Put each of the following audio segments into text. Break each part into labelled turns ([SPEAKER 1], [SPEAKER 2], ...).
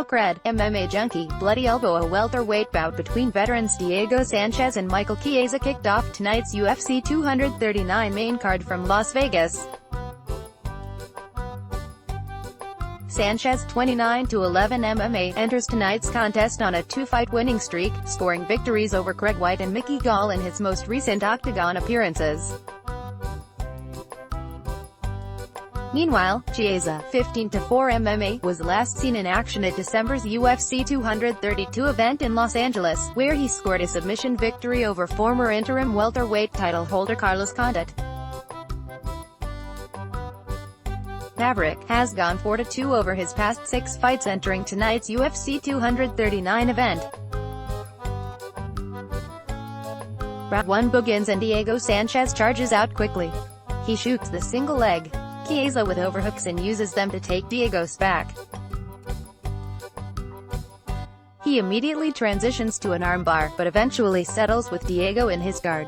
[SPEAKER 1] PhotoCred, MMA Junkie, Bloody Elbow. A welterweight bout between veterans Diego Sanchez and Michael Chiesa kicked off tonight's UFC 239 main card from Las Vegas. Sanchez, 29-11 MMA, enters tonight's contest on a two-fight winning streak, scoring victories over Craig White and Mickey Gall in his most recent octagon appearances. Meanwhile, Chiesa, 15-4 MMA, was last seen in action at December's UFC 232 event in Los Angeles, where he scored a submission victory over former interim welterweight title holder Carlos Condit. Maverick has gone 4-2 over his past 6 fights entering tonight's UFC 239 event. Round 1 begins and Diego Sanchez charges out quickly. He shoots the single leg. Chiesa with overhooks and uses them to take Diego's back. He immediately transitions to an armbar, but eventually settles with Diego in his guard.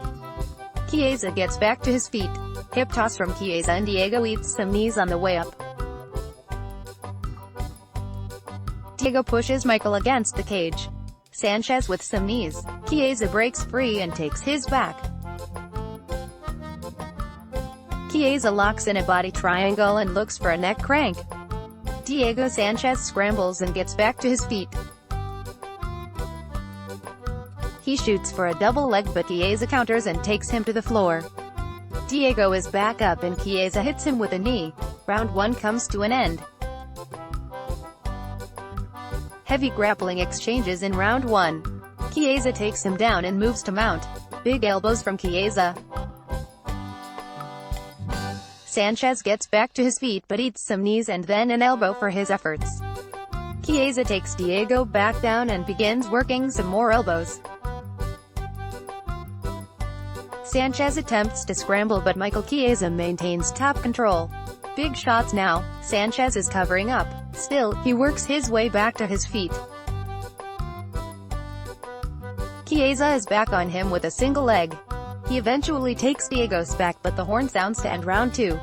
[SPEAKER 1] Chiesa gets back to his feet. Hip toss from Chiesa and Diego eats some knees on the way up. Diego pushes Michael against the cage. Sanchez with some knees. Chiesa breaks free and takes his back. Chiesa locks in a body triangle and looks for a neck crank. Diego Sanchez scrambles and gets back to his feet. He shoots for a double leg but Chiesa counters and takes him to the floor. Diego is back up and Chiesa hits him with a knee. Round 1 comes to an end. Heavy grappling exchanges in round 1. Chiesa takes him down and moves to mount. Big elbows from Chiesa. Sanchez gets back to his feet but eats some knees and then an elbow for his efforts. Chiesa takes Diego back down and begins working some more elbows. Sanchez attempts to scramble but Michael Chiesa maintains top control. Big shots now. Sanchez is covering up. Still, he works his way back to his feet. Chiesa is back on him with a single leg. He eventually takes Diego's back but the horn sounds to end round 2.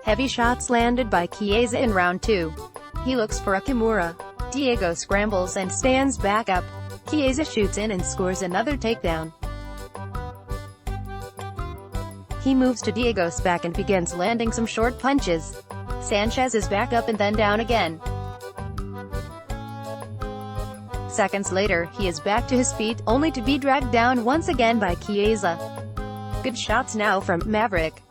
[SPEAKER 1] Heavy shots landed by Chiesa in round 2. He looks for a Kimura. Diego scrambles and stands back up. Chiesa shoots in and scores another takedown. He moves to Diego's back and begins landing some short punches. Sanchez is back up and then down again. Seconds later, he is back to his feet, only to be dragged down once again by Chiesa. Good shots now from Maverick.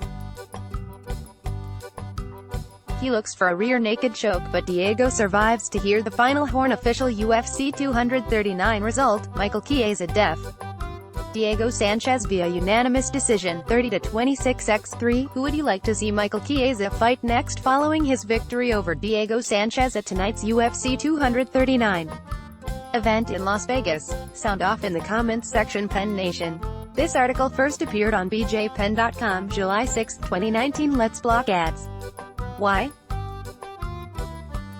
[SPEAKER 1] He looks for a rear naked choke but Diego survives to hear the final horn. Official UFC 239 result, Michael Chiesa def. Diego Sanchez via unanimous decision, 30-26x3. Who would you like to see Michael Chiesa fight next following his victory over Diego Sanchez at tonight's UFC 239 event in Las Vegas? Sound off in the comments section. Penn Nation. This article first appeared on bjpenn.com July 6, 2019. Let's block ads. Why?